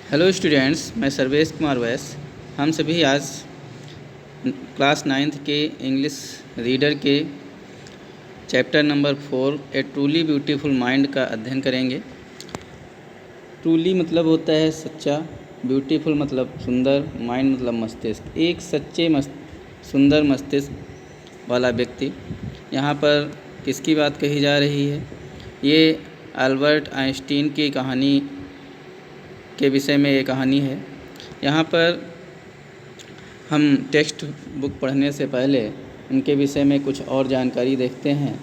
Hello students, मैं सर्वेश कुमार वैस। हम सभी आज क्लास 9th के इंग्लिश रीडर के चैप्टर नंबर 4 ए ट्रूली ब्यूटीफुल माइंड का अध्ययन करेंगे। ट्रूली मतलब होता है सच्चा, ब्यूटीफुल मतलब सुंदर, माइंड मतलब मस्तिष्क। एक सच्चे सुंदर मस्तिष्क वाला व्यक्ति। यहाँ पर किसकी बात कही जा रही है? ये अल्बर्ट आइंस्टीन की कहानी के विषय में ये कहानी है। यहाँ पर हम टेक्स्ट बुक पढ़ने से पहले उनके विषय में कुछ और जानकारी देखते हैं।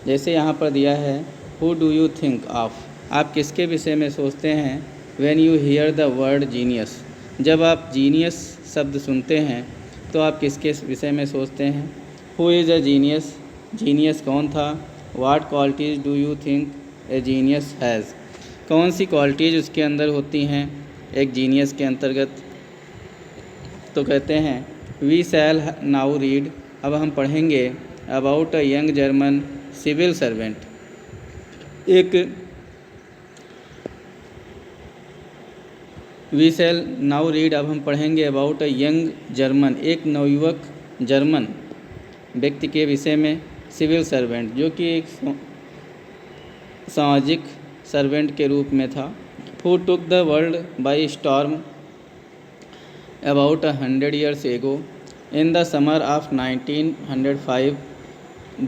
जैसे यहाँ पर दिया है, who do you think of? आप किसके विषय में सोचते हैं? When you here the word genius, जब आप जीनियस शब्द सुनते हैं तो आप किसके विषय में सोचते हैं? Who is a genius? Genius कौन था? What qualities do you think A genius has? कौन सी क्वालिटीज़ उसके अंदर होती हैं एक जीनियस के अंतर्गत? तो कहते हैं वी शैल नाउ रीड, अब हम पढ़ेंगे about a young German civil servant. We shall now read, अब हम पढ़ेंगे अबाउट अ यंग जर्मन, एक नवयुवक जर्मन व्यक्ति के विषय में। सिविल सर्वेंट, जो कि एक सामाजिक सर्वेंट के रूप में था। Who took the world by storm about 100 years ago. In the summer of 1905,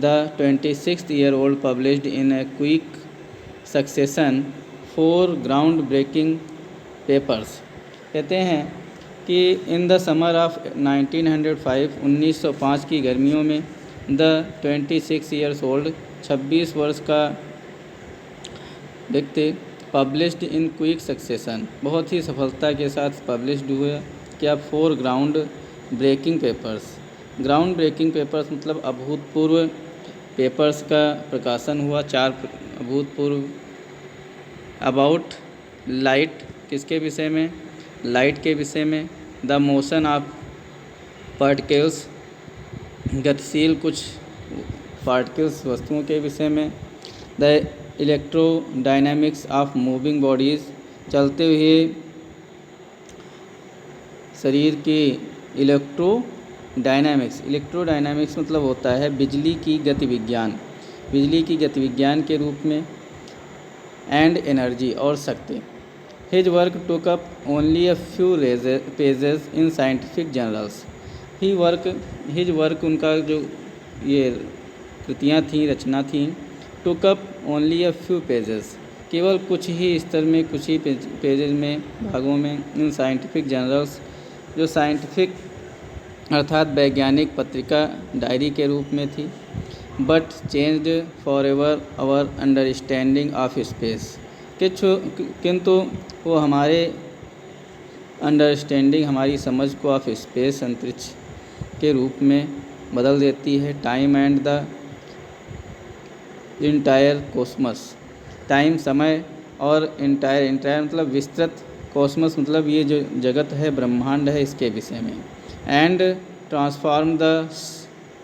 the 26-year-old published in a quick succession 4 groundbreaking papers. कहते हैं कि इन द समर ऑफ 1905, 1905 की गर्मियों में, द 26 years old, 26 वर्ष का व्यक्ति, पब्लिश्ड इन क्विक सक्सेशन, बहुत ही सफलता के साथ पब्लिश्ड हुए क्या? 4 groundbreaking papers. Groundbreaking papers मतलब अभूतपूर्व पेपर्स का प्रकाशन हुआ, 4 अभूतपूर्व। अबाउट लाइट, किसके विषय में? लाइट के विषय में। द मोशन ऑफ पार्टिकल्स, गतिशील कुछ पार्टिकल्स वस्तुओं के विषय में। The electrodynamics of moving bodies, चलते हुए शरीर की इलेक्ट्रोडायनामिक्स मतलब होता है बिजली की गतिविज्ञान के रूप में। एंड एनर्जी, और शक्ति। His work took up only a few pages in scientific journals. His work, उनका जो ये कृतियाँ थीं, रचना थीं, took up only a few pages, केवल कुछ ही स्तर में, कुछ ही पेजेज में, भागों में, इन साइंटिफिक जर्नल्स, जो साइंटिफिक अर्थात वैज्ञानिक पत्रिका डायरी के रूप में थी। But changed forever our understanding of space, किंतु वो हमारे अंडरस्टैंडिंग, हमारी समझ को ऑफ स्पेस, अंतरिक्ष के रूप में बदल देती है। Time and the entire cosmos, time समय, और इंटायर मतलब विस्तृत, कॉस्मस मतलब ये जो जगत है, ब्रह्मांड है, इसके विषय में। And transform the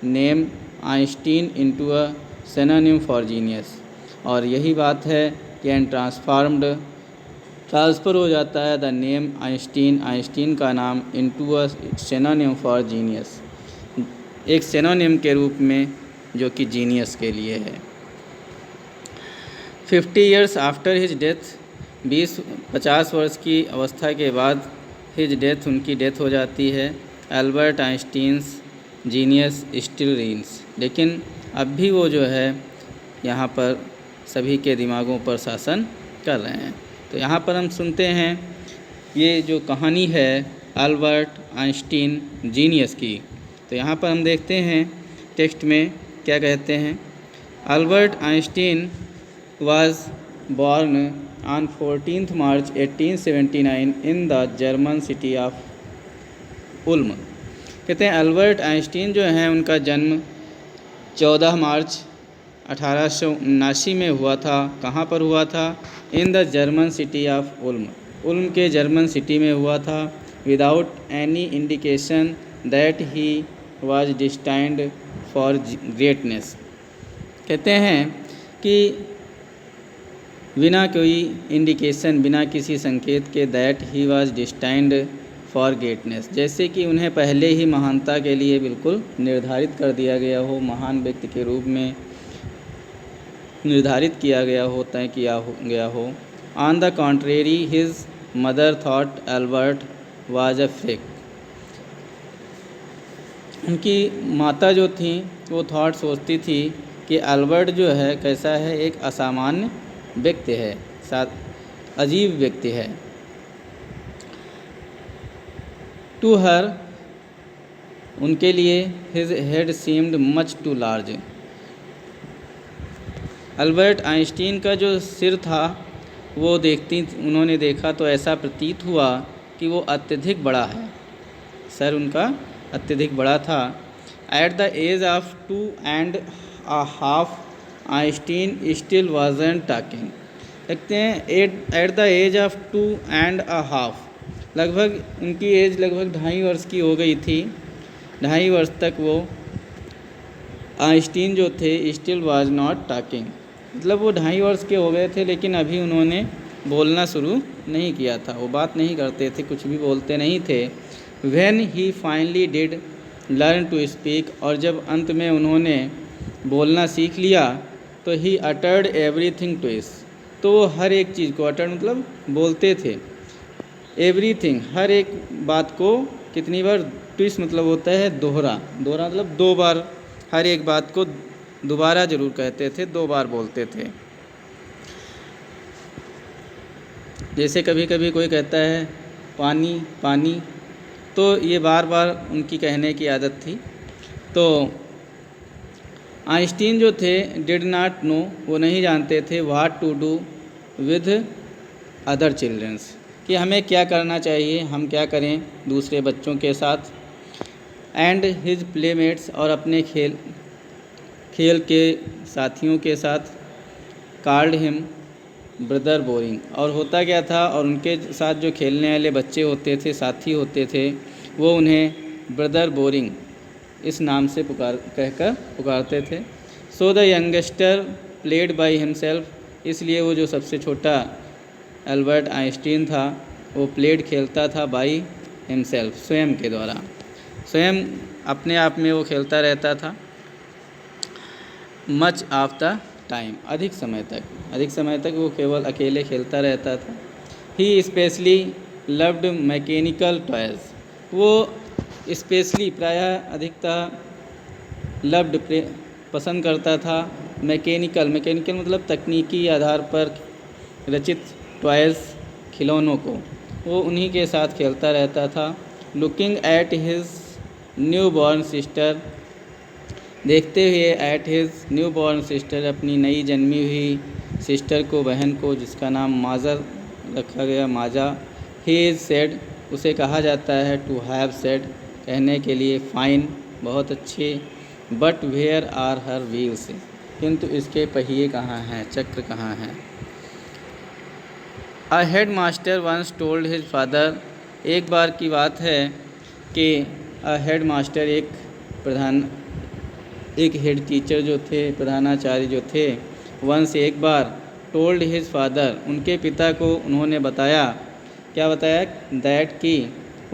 name Einstein into a synonym for genius, और यही बात है कि एंड ट्रांसफ़र हो जाता है द नेम आइंस्टीन का नाम, into a synonym for genius, एक सिनोनिम के रूप में जो कि जीनियस के लिए है। 50 years आफ्टर हिज डेथ, 50 वर्ष की अवस्था के बाद हिज डेथ, उनकी डेथ हो जाती है। Albert Einstein's genius still reigns, लेकिन अब भी वो जो है यहाँ पर सभी के दिमागों पर शासन कर रहे हैं। तो यहाँ पर हम सुनते हैं ये जो कहानी है अल्बर्ट आइंस्टीन जीनियस की। तो यहाँ पर हम देखते हैं टेक्स्ट में क्या कहते हैं। Albert Einstein was born on 14th March 1879 in the German city of Uloom. कहते हैं अल्बर्ट आइंस्टीन जो हैं, उनका जन्म 14 मार्च 1879 में हुआ था। कहाँ पर हुआ था? In the German city of Uloom के जर्मन सिटी में हुआ था। Without any indication that he was destined for greatness. कहते हैं कि बिना कोई इंडिकेशन, बिना किसी संकेत के, that he was destined for greatness, जैसे कि उन्हें पहले ही महानता के लिए बिल्कुल निर्धारित कर दिया गया हो, महान व्यक्ति के रूप में निर्धारित किया गया हो, तय किया गया हो। On the contrary his mother thought Albert was a fake. उनकी माता जो थी वो थॉट सोचती थी कि एल्बर्ट जो है कैसा है, एक असामान्य व्यक्ति है, साथ अजीब व्यक्ति है। टू हर, उनके लिए, his head seemed much too large. Albert Einstein का जो सिर था वो उन्होंने देखा तो ऐसा प्रतीत हुआ कि वो अत्यधिक बड़ा है, सर उनका अत्यधिक बड़ा था। At the age of 2.5 Einstein still wasn't talking. देखते हैं एट द एज ऑफ 2.5, लगभग उनकी एज लगभग 2.5 वर्ष की हो गई थी। 2.5 वर्ष तक वो आइंस्टीन जो थे स्टिल वाज नॉट टॉकिंग, मतलब वो 2.5 वर्ष के हो गए थे लेकिन अभी उन्होंने बोलना शुरू नहीं किया था, वो बात नहीं करते थे, कुछ भी बोलते नहीं थे। When he finally did learn to speak, और जब अंत में उन्होंने बोलना सीख लिया तो ही अटर्ड एवरीथिंग ट्विस, तो वो हर एक चीज़ को, अटर्ड मतलब बोलते थे, एवरीथिंग हर एक बात को कितनी बार, ट्विस्ट मतलब होता है दोहरा, दोहरा मतलब 2 बार, हर एक बात को दोबारा जरूर कहते थे, 2 बार बोलते थे। जैसे कभी कभी कोई कहता है पानी पानी, तो ये बार बार उनकी कहने की आदत थी। तो आइंस्टीन जो थे डिड नॉट नो, वो नहीं जानते थे what to do with other childrens, कि हमें क्या करना चाहिए, हम क्या करें दूसरे बच्चों के साथ। एंड हिज प्लेमेट्स, और अपने खेल के साथियों के साथ। कॉल्ड हिम ब्रदर बोरिंग, और होता क्या था, और उनके साथ जो खेलने वाले बच्चे होते थे, साथी होते थे, वो उन्हें ब्रदर बोरिंग इस नाम से कहकर पुकारते थे। So the youngster played by himself, इसलिए वो जो सबसे छोटा एल्बर्ट आइंस्टीन था वो प्लेड खेलता था बाय हिमसेल्फ, स्वयं के द्वारा, स्वयं अपने आप में वो खेलता रहता था। मच ऑफ द टाइम, अधिक समय तक वो केवल अकेले खेलता रहता था। ही स्पेशली लव्ड मैकेनिकल टॉयज़, वो स्पेशली प्रायः अधिकतः लव्ड पसंद करता था मैकेनिकल मतलब तकनीकी आधार पर रचित टॉयज़, खिलौनों को, वो उन्हीं के साथ खेलता रहता था। Looking at his new born sister, देखते हुए at his new born sister, अपनी नई जन्मी हुई सिस्टर को, बहन को, जिसका नाम माज़र रखा गया, माजा। ही इज़ सेड, उसे कहा जाता है टू हैव सेड, कहने के लिए, फाइन बहुत अच्छे। But where are her wheels, किंतु इसके पहिए कहाँ हैं, चक्र कहाँ हैं। A headmaster once told his father, एक बार की बात है कि अ हेड मास्टर एक हेड टीचर जो थे, प्रधानाचार्य जो थे, वंस एक बार, टोल्ड हिज फादर, उनके पिता को उन्होंने बताया, क्या बताया, दैट कि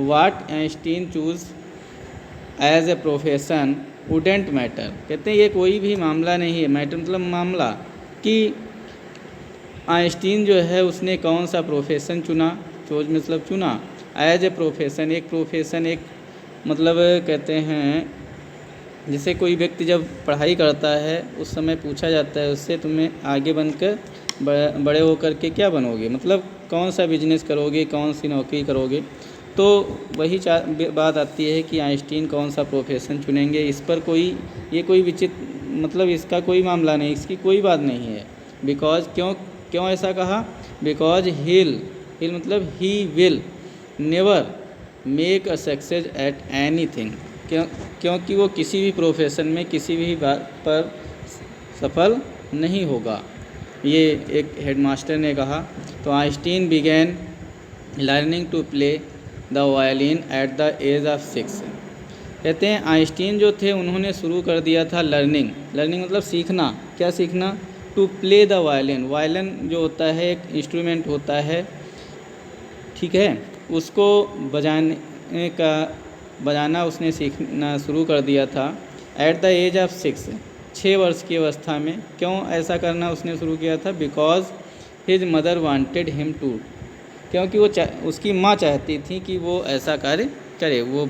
what Einstein choose as a profession wouldn't matter, कहते हैं ये कोई भी मामला नहीं है, मैटर मतलब मामला, कि आइंस्टीन जो है उसने कौन सा प्रोफेशन चुना, चूज मतलब चुना, एज ए प्रोफेशन, एक प्रोफेशन, एक मतलब कहते हैं जैसे कोई व्यक्ति जब पढ़ाई करता है उस समय पूछा जाता है उससे, तुम्हें आगे बनकर बड़े होकर के क्या बनोगे, मतलब कौन सा बिजनेस करोगे, कौन सी नौकरी करोगे, तो वही बात आती है कि आइंस्टीन कौन सा प्रोफेशन चुनेंगे। इस पर ये कोई विचित्र मतलब इसका कोई मामला नहीं, इसकी कोई बात नहीं है। बिकॉज क्यों ऐसा कहा, बिकॉज हिल मतलब he will never make a success at anything, क्योंकि वो किसी भी प्रोफेशन में किसी भी बात पर सफल नहीं होगा, ये एक हेडमास्टर ने कहा। तो Einstein began learning to play the violin at the age of 6, कहते हैं आइंस्टीन जो थे उन्होंने शुरू कर दिया था लर्निंग मतलब सीखना, क्या सीखना, to play the violin. Violin जो होता है एक इंस्ट्रूमेंट होता है, ठीक है, उसको बजाना उसने सीखना शुरू कर दिया था एट द एज ऑफ 6 वर्ष की अवस्था में। क्यों ऐसा करना उसने शुरू किया था? Because his mother wanted him to, क्योंकि उसकी माँ चाहती थी कि वो ऐसा कार्य करे, वो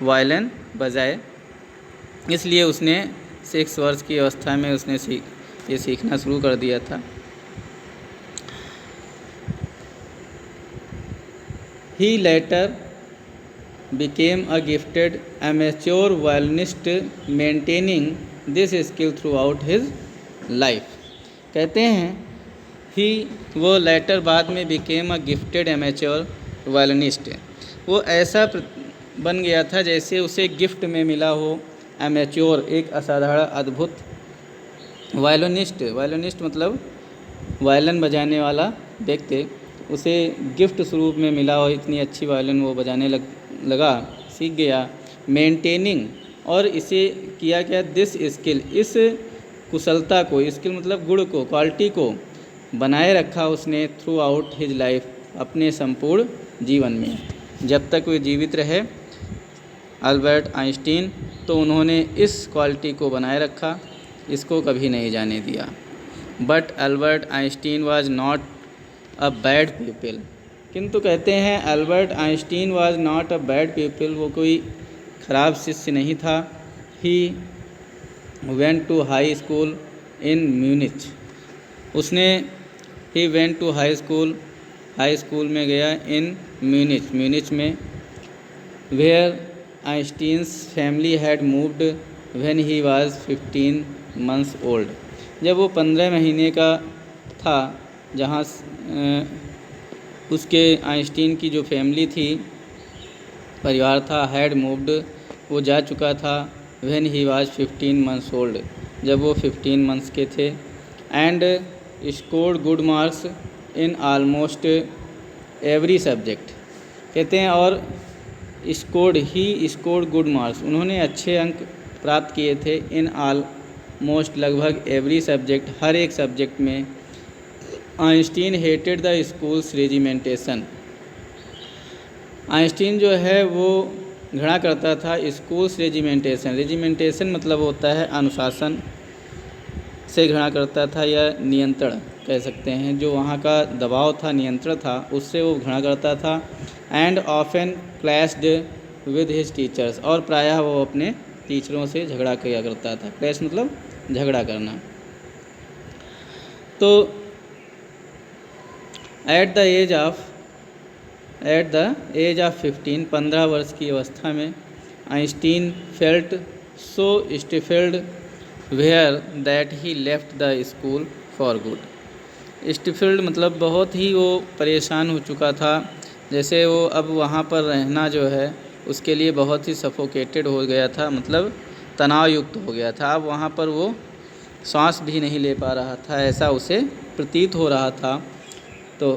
वायलिन बजाए, इसलिए उसने 6 वर्ष की अवस्था में उसने ये सीखना शुरू कर दिया था। He later became a gifted amateur violinist, maintaining this skill throughout his life। कहते हैं वो later बाद में became a gifted amateur violinist, वो ऐसा बन गया था जैसे उसे गिफ्ट में मिला हो। एमेच्योर एक असाधारण अद्भुत, वायलिनिस्ट मतलब वायलिन बजाने वाला व्यक्ति, उसे गिफ्ट स्वरूप में मिला हो, इतनी अच्छी वायलिन वो बजाने लगा, सीख गया। मेंटेनिंग, और इसे किया क्या? दिस स्किल, इस कुशलता को, स्किल मतलब गुण को, क्वालिटी को बनाए रखा उसने थ्रू आउट हिज लाइफ, अपने संपूर्ण जीवन में। जब तक वे जीवित रहे अल्बर्ट आइंस्टीन, तो उन्होंने इस क्वालिटी को बनाए रखा, इसको कभी नहीं जाने दिया। But Albert Einstein was not a bad people, किंतु कहते हैं Albert Einstein was not a bad people, वो कोई ख़राब शिष्य नहीं था। He went to high school in Munich, he went to high school में गया इन म्यूनिच में, where Einstein's family had moved when he was 15 months old. जब वो 15 महीने का था, जहाँ उसके आइंस्टीन की जो फैमिली थी, परिवार था, हैड मूव्ड, वो जा चुका था, when he was 15 months old, जब वो 15 मंथ्स के थे। And scored good marks in almost every subject, कहते हैं, और स्कोर्ड गुड मार्क्स, उन्होंने अच्छे अंक प्राप्त किए थे, इन ऑलमोस्ट लगभग एवरी सब्जेक्ट, हर एक सब्जेक्ट में। Einstein hated the schools regimentation, Einstein जो है वो घृणा करता था स्कूल्स रेजिमेंटेशन मतलब होता है अनुशासन से घृणा करता था, या नियंत्रण कह सकते हैं, जो वहाँ का दबाव था, नियंत्रण था, उससे वो घृणा करता था। And often clashed with his teachers, और प्रायः वो अपने टीचरों से झगड़ा किया करता था। क्लैश मतलब झगड़ा करना। तो एट द एज ऑफ 15 वर्ष की अवस्था में Einstein felt so stifled where that he left the school for good. Stifled मतलब बहुत ही वो परेशान हो चुका था, जैसे वो अब वहाँ पर रहना जो है उसके लिए बहुत ही सफोकेटेड हो गया था, मतलब तनाव युक्त हो गया था। अब वहाँ पर वो सांस भी नहीं ले पा रहा था, ऐसा उसे प्रतीत हो रहा था। तो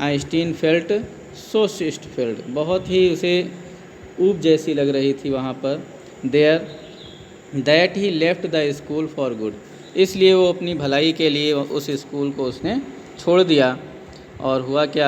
आइंस्टीन फेल्ट सो स्टिफल्ड, बहुत ही उसे ऊब जैसी लग रही थी वहाँ पर। There that he left the school for good, इसलिए वो अपनी भलाई के लिए उस स्कूल को उसने छोड़ दिया। और हुआ क्या?